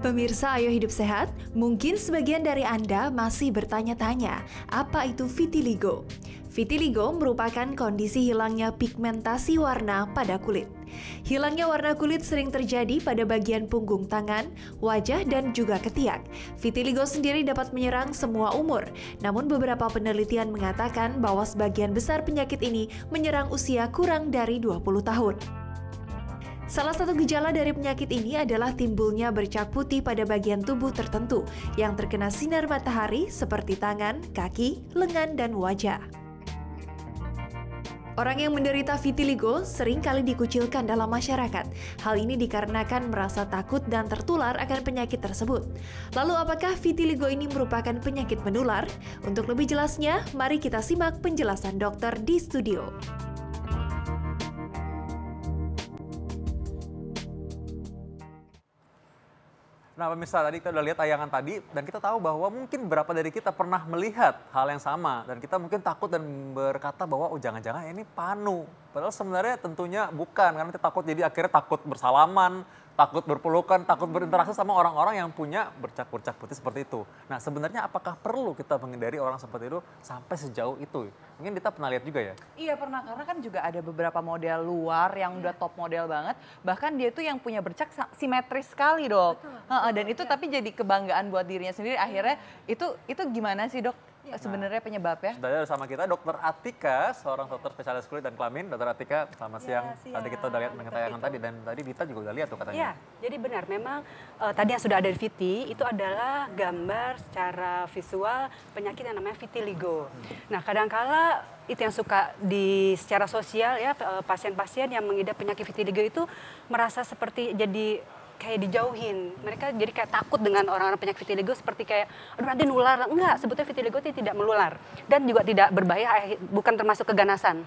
Pemirsa Ayo Hidup Sehat, mungkin sebagian dari Anda masih bertanya-tanya, apa itu vitiligo? Vitiligo merupakan kondisi hilangnya pigmentasi warna pada kulit. Hilangnya warna kulit sering terjadi pada bagian punggung tangan, wajah, dan juga ketiak. Vitiligo sendiri dapat menyerang semua umur, namun beberapa penelitian mengatakan bahwa sebagian besar penyakit ini menyerang usia kurang dari 20 tahun. Salah satu gejala dari penyakit ini adalah timbulnya bercak putih pada bagian tubuh tertentu yang terkena sinar matahari seperti tangan, kaki, lengan, dan wajah. Orang yang menderita vitiligo sering kali dikucilkan dalam masyarakat. Hal ini dikarenakan merasa takut dan tertular akan penyakit tersebut. Lalu apakah vitiligo ini merupakan penyakit menular? Untuk lebih jelasnya, mari kita simak penjelasan dokter di studio. Nah pemirsa, tadi kita udah lihat tayangan tadi dan kita tahu bahwa mungkin beberapa dari kita pernah melihat hal yang sama. Dan kita mungkin takut dan berkata bahwa oh jangan-jangan ini panu. Padahal sebenarnya tentunya bukan, karena kita takut jadi akhirnya takut bersalaman, takut berpelukan, takut berinteraksi sama orang-orang yang punya bercak-bercak putih seperti itu. Nah sebenarnya apakah perlu kita menghindari orang seperti itu sampai sejauh itu? Mungkin kita pernah lihat juga ya? Iya pernah, karena kan juga ada beberapa model luar yang udah top model banget. Bahkan dia tuh yang punya bercak simetris sekali dok. Dan itu tapi jadi kebanggaan buat dirinya sendiri. Akhirnya itu gimana sih dok? Sebenarnya penyebabnya? Sudah ada sama kita Dr. Atika, seorang dokter spesialis kulit dan kelamin. Dr. Atika, selamat siang. Tadi kita udah lihat tayangan tadi dan tadi Dita juga udah lihat tuh katanya. Iya, jadi benar memang tadi yang sudah ada di Viti itu adalah gambar secara visual penyakit yang namanya vitiligo. Nah, kadangkala itu yang suka secara sosial ya pasien-pasien yang mengidap penyakit vitiligo itu merasa seperti jadi kayak dijauhin, mereka jadi kayak takut dengan orang-orang penyakit vitiligo seperti kayak, aduh nanti nular, enggak, sebetulnya vitiligo itu tidak menular dan juga tidak berbahaya, bukan termasuk keganasan,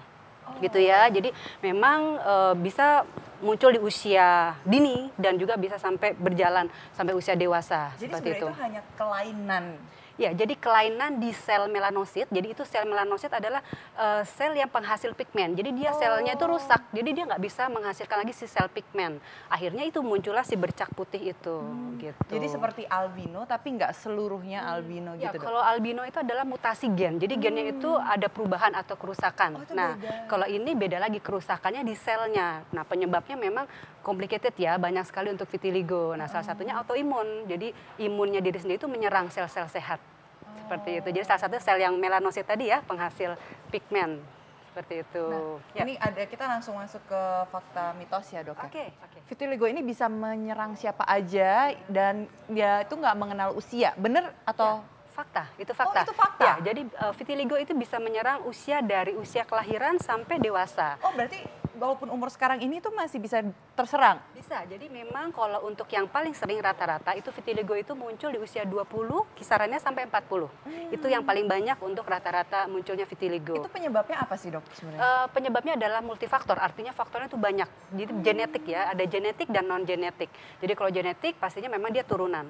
gitu ya. Jadi memang bisa muncul di usia dini dan juga bisa sampai berjalan sampai usia dewasa. Jadi seperti itu hanya kelainan. Ya, jadi kelainan di sel melanosit. Jadi itu sel melanosit adalah sel yang penghasil pigmen. Jadi dia selnya itu rusak. Jadi dia nggak bisa menghasilkan lagi si sel pigmen. Akhirnya itu muncullah si bercak putih itu. Gitu. Jadi seperti albino tapi nggak seluruhnya albino ya, gitu dok? Kalau albino itu adalah mutasi gen. Jadi gennya itu ada perubahan atau kerusakan. Nah, kalau ini beda lagi kerusakannya di selnya. Nah, penyebabnya memang complicated ya, banyak sekali untuk vitiligo. Nah, salah satunya autoimun. Jadi imunnya diri sendiri itu menyerang sel-sel sehat. Seperti itu. Jadi salah satu sel yang melanosit tadi ya, penghasil pigmen. Seperti itu. Nah, ini ada, kita langsung masuk ke fakta mitos ya dok. Oke. Vitiligo ini bisa menyerang siapa aja dan dia itu nggak mengenal usia, bener atau? Ya, fakta, itu fakta. Oh, itu fakta? Ya, jadi vitiligo itu bisa menyerang dari usia kelahiran sampai dewasa. Oh, berarti walaupun umur sekarang ini tuh masih bisa terserang? Bisa, jadi memang kalau untuk yang paling sering rata-rata itu vitiligo itu muncul di usia 20, kisarannya sampai 40. Itu yang paling banyak untuk rata-rata munculnya vitiligo. Itu penyebabnya apa sih dok sebenarnya? Penyebabnya adalah multifaktor, artinya faktornya itu banyak. Jadi genetik ya, ada genetik dan non-genetik. Jadi kalau genetik pastinya memang dia turunan.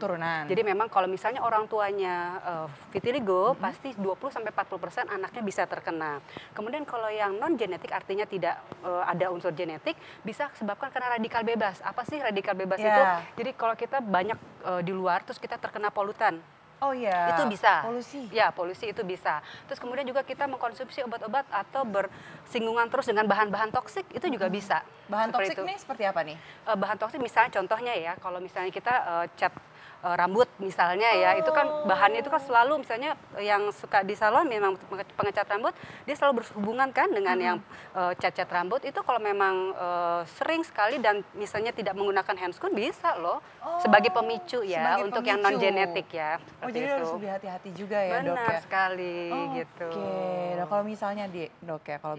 Jadi memang kalau misalnya orang tuanya vitiligo, pasti 20-40% anaknya bisa terkena. Kemudian kalau yang non-genetik artinya tidak ada unsur genetik, bisa disebabkan karena radikal bebas. Apa sih radikal bebas itu? Jadi kalau kita banyak di luar, terus kita terkena polutan. Oh iya, itu bisa. Polusi? Ya, polusi itu bisa. Terus kemudian juga kita mengkonsumsi obat-obat atau bersinggungan terus dengan bahan-bahan toksik, itu juga bisa. Bahan toksik ini seperti apa nih? Bahan toksik misalnya contohnya ya, kalau misalnya kita cat rambut misalnya ya, itu kan bahannya itu kan selalu misalnya yang suka di salon memang pengecat rambut, dia selalu berhubungan kan dengan yang cat-cat rambut. Itu kalau memang sering sekali dan misalnya tidak menggunakan handscoon bisa loh sebagai pemicu ya, sebagai untuk pemicu. Yang non genetik ya. Oh jadi harus lebih hati-hati juga ya dok ya? Benar sekali gitu. Oke, nah, kalau misalnya dok ya, kalau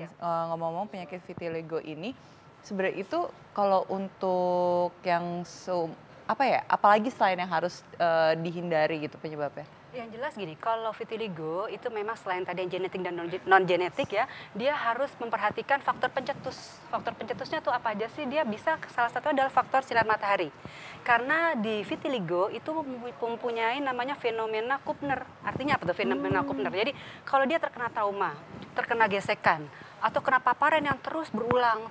ngomong-ngomong penyakit vitiligo ini sebenarnya itu kalau untuk yang apa ya, apalagi selain yang harus dihindari gitu penyebabnya? Yang jelas gini, kalau vitiligo itu memang selain tadi yang genetik dan non-genetik ya, dia harus memperhatikan faktor pencetus. Faktor pencetusnya tuh apa aja sih? Dia bisa, salah satu adalah faktor sinar matahari. Karena di vitiligo itu mempunyai namanya fenomena Kupner. Artinya apa tuh fenomena Kupner? Jadi kalau dia terkena trauma, terkena gesekan, atau kena paparan yang terus berulang,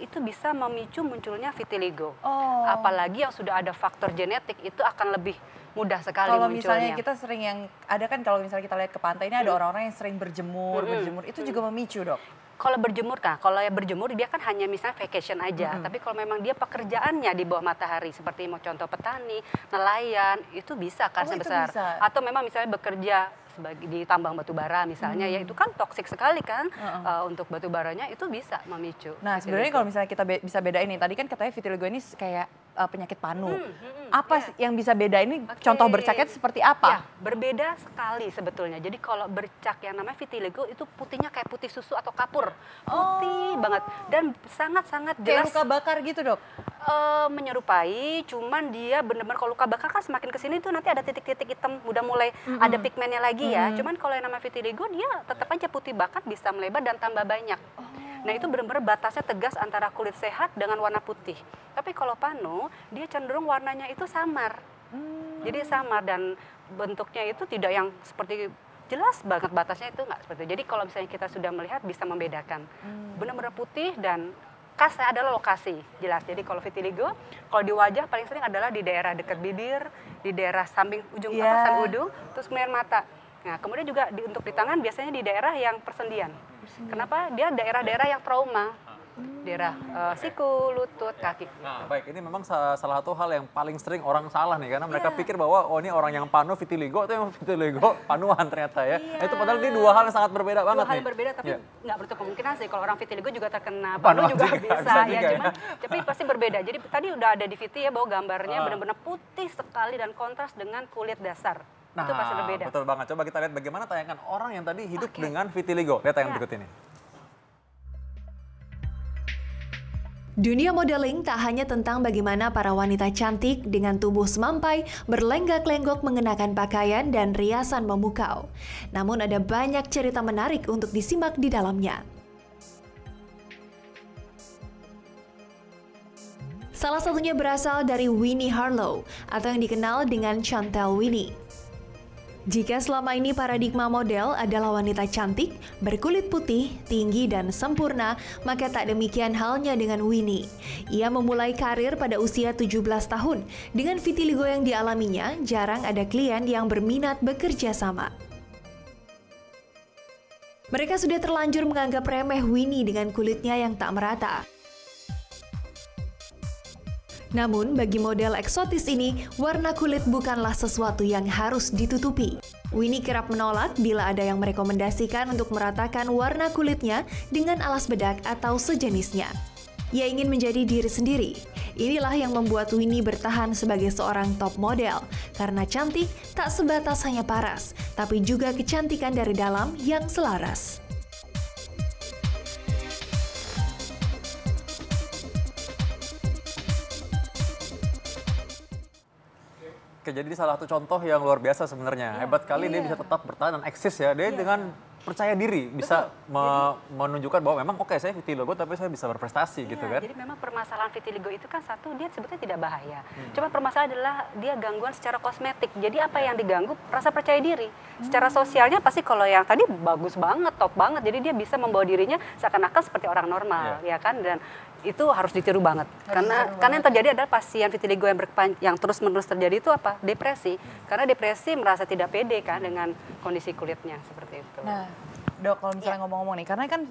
itu bisa memicu munculnya vitiligo. Apalagi yang sudah ada faktor genetik, itu akan lebih mudah sekali kalau munculnya. Misalnya kita sering yang, ada kan kalau misalnya kita lihat ke pantai ini ada orang-orang yang sering berjemur, itu juga memicu, Dok? Kalau berjemur kalau yang berjemur dia kan hanya misalnya vacation aja. Tapi kalau memang dia pekerjaannya di bawah matahari, seperti mau contoh petani, nelayan, itu bisa kansnya besar. Bisa. Atau memang misalnya bekerja sebagai di tambang batu bara misalnya, ya itu kan toksik sekali kan untuk batu baranya, itu bisa memicu. Nah sebenarnya kalau misalnya kita bisa bedain nih, tadi kan katanya vitiligo ini kayak penyakit panu. Apa yang bisa beda ini? Contoh bercaknya seperti apa? Ya, berbeda sekali sebetulnya. Jadi kalau bercak yang namanya vitiligo itu putihnya kayak putih susu atau kapur. Putih banget dan sangat-sangat jelas. Kayak luka bakar gitu, Dok? Menyerupai, cuman dia benar-benar kalau luka bakar kan semakin kesini tuh nanti ada titik-titik hitam, udah mulai ada pigmennya lagi ya. Cuman kalau yang namanya vitiligo dia tetap aja putih bakar, bisa melebar dan tambah banyak. Nah itu benar-benar batasnya tegas antara kulit sehat dengan warna putih. Tapi kalau panu, dia cenderung warnanya itu samar. Jadi samar dan bentuknya itu tidak yang seperti jelas banget batasnya, itu nggak seperti itu. Jadi kalau misalnya kita sudah melihat bisa membedakan. Benar-benar putih dan khasnya adalah lokasi, jelas. Jadi kalau vitiligo, kalau di wajah paling sering adalah di daerah dekat bibir, di daerah samping ujung papasan udung, terus kemudian mata. Nah, kemudian juga untuk di tangan biasanya di daerah yang persendian. Kenapa? Dia daerah-daerah yang trauma. Daerah siku, lutut, kaki. Nah, baik, ini memang salah satu hal yang paling sering orang salah nih, karena mereka pikir bahwa oh ini orang yang panu vitiligo, itu yang vitiligo panuan ternyata ya. Itu padahal ini dua hal yang sangat berbeda banget nih. Dua hal yang berbeda, tapi nggak berarti kemungkinan sih kalau orang vitiligo juga terkena panu juga bisa ya, cuman tapi pasti berbeda. Jadi tadi udah ada di Viti ya bahwa gambarnya benar-benar putih sekali dan kontras dengan kulit dasar. Nah, itu pasti berbeda. Betul banget. Coba kita lihat bagaimana tayangan orang yang tadi hidup dengan vitiligo. Lihat tayangan berikut ini. Dunia modeling tak hanya tentang bagaimana para wanita cantik dengan tubuh semampai berlenggak-lenggok mengenakan pakaian dan riasan memukau. Namun ada banyak cerita menarik untuk disimak di dalamnya. Salah satunya berasal dari Winnie Harlow atau yang dikenal dengan Chantel Winnie. Jika selama ini paradigma model adalah wanita cantik, berkulit putih, tinggi, dan sempurna, maka tak demikian halnya dengan Winnie. Ia memulai karir pada usia 17 tahun. Dengan vitiligo yang dialaminya, jarang ada klien yang berminat bekerja sama. Mereka sudah terlanjur menganggap remeh Winnie dengan kulitnya yang tak merata. Namun, bagi model eksotis ini, warna kulit bukanlah sesuatu yang harus ditutupi. Winnie kerap menolak bila ada yang merekomendasikan untuk meratakan warna kulitnya dengan alas bedak atau sejenisnya. Ia ingin menjadi diri sendiri. Inilah yang membuat Winnie bertahan sebagai seorang top model, karena cantik tak sebatas hanya paras, tapi juga kecantikan dari dalam yang selaras. Oke, jadi salah satu contoh yang luar biasa sebenarnya. Hebat sekali dia bisa tetap bertahan dan eksis ya. Dia dengan percaya diri bisa menunjukkan bahwa memang oke, saya vitiligo tapi saya bisa berprestasi gitu kan. Jadi memang permasalahan vitiligo itu kan satu, dia sebetulnya tidak bahaya. Cuma permasalahan adalah dia gangguan secara kosmetik. Jadi apa yang diganggu? Rasa percaya diri. Secara sosialnya pasti kalau yang tadi bagus banget, top banget. Jadi dia bisa membawa dirinya seakan-akan seperti orang normal, ya kan? Dan itu harus ditiru banget. Karena yang terjadi adalah pasien vitiligo yang terus-menerus terjadi itu apa? Depresi. Karena depresi merasa tidak pede kan dengan kondisi kulitnya seperti itu. Nah, Dok, kalau misalnya ngomong-ngomong nih, karena kan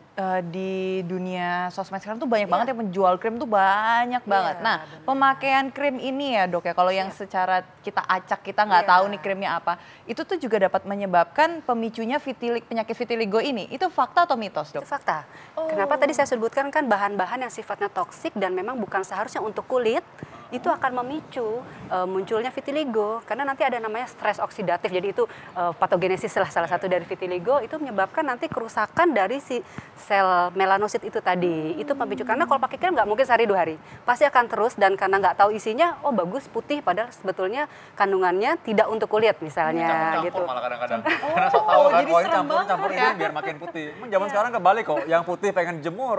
di dunia sosmed sekarang tuh banyak banget yang menjual krim tuh banyak banget. Nah, pemakaian krim ini ya Dok ya, kalau yang secara kita acak, kita nggak tahu nih krimnya apa, itu tuh juga dapat menyebabkan pemicunya penyakit vitiligo ini. Itu fakta atau mitos, Dok? Itu fakta. Kenapa tadi saya sebutkan kan bahan-bahan yang sifatnya toksik dan memang bukan seharusnya untuk kulit, itu akan memicu munculnya vitiligo. Karena nanti ada namanya stres oksidatif, jadi itu patogenesis salah satu dari vitiligo, itu menyebabkan nanti kerusakan dari si sel melanosit itu tadi. Itu memicu, karena kalau pakai krim nggak mungkin sehari 2 hari. Pasti akan terus, dan karena nggak tahu isinya, oh bagus putih, padahal sebetulnya kandungannya tidak untuk kulit misalnya. Campur-campur gitu. malah kadang-kadang. Karena sok tahu kan, jadi oh ini serem campur banget ini ya. biar makin putih. Zaman sekarang kebalik kok, yang putih pengen jemur,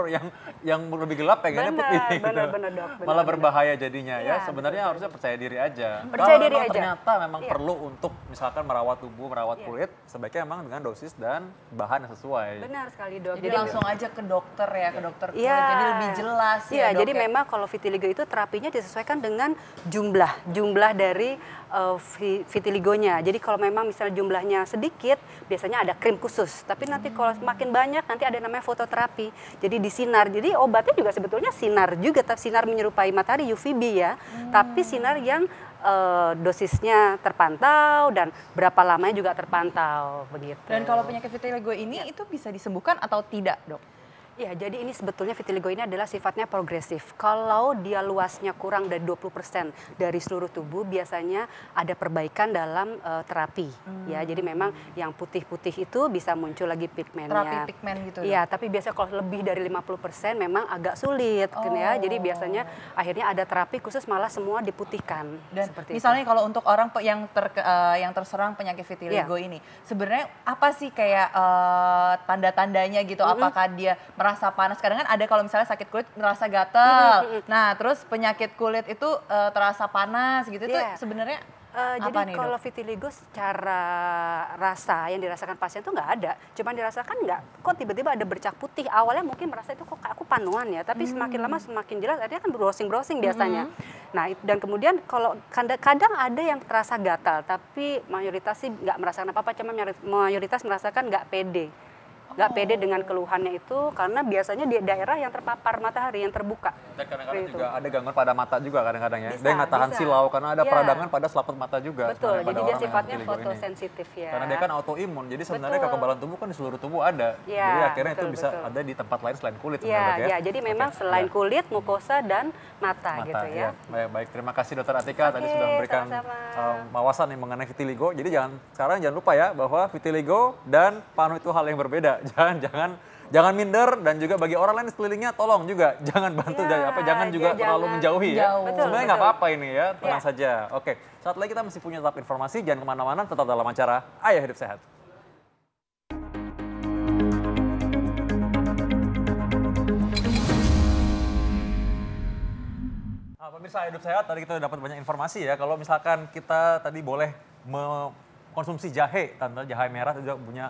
yang lebih gelap pengennya putih. Benar, Dok, benar. Malah berbahaya jadinya ya. Sebenarnya harusnya percaya diri aja. Percaya Kalau diri memang aja. ternyata memang Iya. perlu untuk misalkan merawat tubuh, merawat kulit, sebaiknya memang dengan dosis dan bahan yang sesuai. Benar sekali dok. Jadi langsung aja ke dokter ya, ke dokter kulit. Iya. Jadi lebih jelas ya Iya, dok. jadi memang kalau vitiligo itu terapinya disesuaikan dengan jumlah dari vitiligonya. Jadi kalau memang misalnya jumlahnya sedikit, biasanya ada krim khusus. Tapi nanti kalau makin banyak, nanti ada namanya fototerapi. Jadi disinar. Jadi obatnya juga sebetulnya sinar juga, tapi sinar menyerupai matahari UVB ya. Tapi sinar yang dosisnya terpantau dan berapa lamanya juga terpantau begitu. Dan kalau penyakit vitiligo ini itu bisa disembuhkan atau tidak dok? Ya, jadi ini sebetulnya vitiligo ini adalah sifatnya progresif. Kalau dia luasnya kurang dari 20% dari seluruh tubuh, biasanya ada perbaikan dalam terapi. Ya, jadi memang yang putih-putih itu bisa muncul lagi pigmennya. Terapi pigmen gitu. Iya, tapi biasanya kalau lebih dari 50% memang agak sulit kan ya. Jadi biasanya akhirnya ada terapi khusus malah semua diputihkan. Dan seperti misalnya itu. kalau untuk orang yang terserang penyakit vitiligo ini, sebenarnya apa sih kayak tanda-tandanya gitu? Apakah dia merasa panas? Kadang kan ada kalau misalnya sakit kulit merasa gatal. Nah, terus penyakit kulit itu terasa panas gitu. Itu sebenarnya apa jadi nih, kalau dok? vitiligo secara rasa yang dirasakan pasien itu nggak ada, cuman dirasakan nggak, kok tiba-tiba ada bercak putih. Awalnya mungkin merasa itu kok aku panuan ya, tapi semakin lama semakin jelas, akhirnya kan browsing biasanya. Nah, dan kemudian kalau kadang ada yang terasa gatal, tapi mayoritas sih nggak merasakan apa-apa, cuma mayoritas merasakan nggak pede. Nggak pede dengan keluhannya itu karena biasanya di daerah yang terpapar matahari, yang terbuka. Dan kadang-kadang Seperti juga ada gangguan pada mata juga kadang-kadang ya. Bisa, Dia nggak tahan bisa. silau karena ada Iya. peradangan pada selaput mata juga. Betul, sebenarnya pada jadi dia orang yang sifatnya vitiligo ini. fotosensitif ya. Karena dia kan autoimun, jadi sebenarnya Betul. kekebalan tubuh kan di seluruh tubuh ada. Iya, Jadi akhirnya betul, itu bisa betul. ada di tempat lain selain kulit Iya, sebenarnya ya, jadi memang Oke, selain ya. kulit, mukosa dan mata gitu ya. Baik, terima kasih Dokter Atika tadi Oke, sudah memberikan sama-sama. wawasan nih mengenai vitiligo. Jadi sekarang jangan lupa ya bahwa vitiligo dan panu itu hal yang berbeda. Jangan minder, dan juga bagi orang lain di sekelilingnya tolong juga jangan bantu Iya, jangan juga jangan terlalu menjauhi ya. jauh. Betul, Sebenarnya nggak betul. apa-apa ini ya, tenang saja. Oke, saat lagi kita masih punya tetap informasi, jangan kemana-mana, tetap dalam acara Ayo Hidup Sehat. Pemirsa Hidup Sehat, tadi kita dapat banyak informasi ya. Kalau misalkan kita tadi boleh mengkonsumsi jahe, tanda jahe merah itu juga punya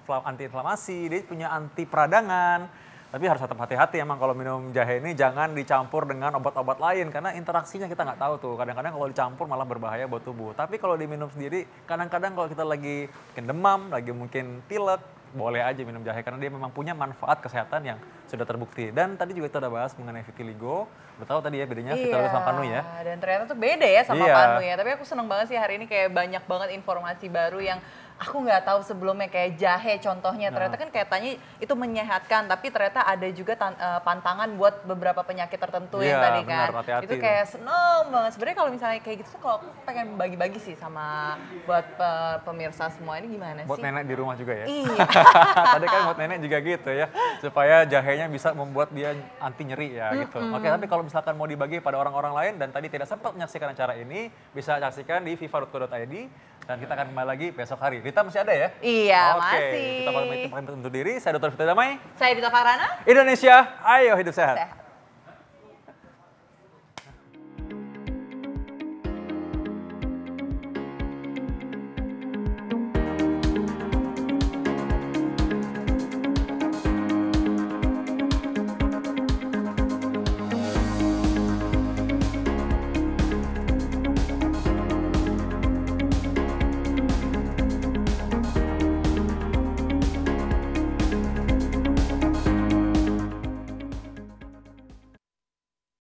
anti-inflamasi, dia punya anti peradangan. Tapi harus tetap hati-hati emang kalau minum jahe ini jangan dicampur dengan obat-obat lain karena interaksinya kita nggak tahu tuh. Kadang-kadang kalau dicampur malah berbahaya buat tubuh. Tapi kalau diminum sendiri, kadang-kadang kalau kita lagi mungkin demam, lagi mungkin pilek, boleh aja minum jahe karena dia memang punya manfaat kesehatan yang sudah terbukti. Dan tadi juga kita udah bahas mengenai vitiligo. Udah tahu tadi ya bedanya vitiligo sama panu ya. Dan ternyata tuh beda ya sama Iya. panu ya. Tapi aku seneng banget sih hari ini kayak banyak banget informasi baru yang aku nggak tahu sebelumnya, kayak jahe contohnya. Ternyata kan kayaknya itu menyehatkan, tapi ternyata ada juga pantangan buat beberapa penyakit tertentu yang Iya, tadi kan. benar, hati-hati Itu kayak seneng banget. Sebenarnya kalau misalnya kayak gitu tuh kalau aku pengen bagi-bagi sih sama buat pemirsa semua ini gimana Buat sih? nenek di rumah juga ya. Iya. Tadi kan buat nenek juga gitu ya, supaya jahenya bisa membuat dia anti nyeri ya gitu. Oke, tapi kalau misalkan mau dibagi pada orang-orang lain dan tadi tidak sempat menyaksikan acara ini, bisa saksikan di viva.co.id dan kita akan kembali lagi besok hari. Rita masih ada ya? Iya, Oke, masih. kita pamit undur diri. Saya Dr. Vita Damai. Saya Dita Farhana. Indonesia, ayo hidup sehat. Sehat.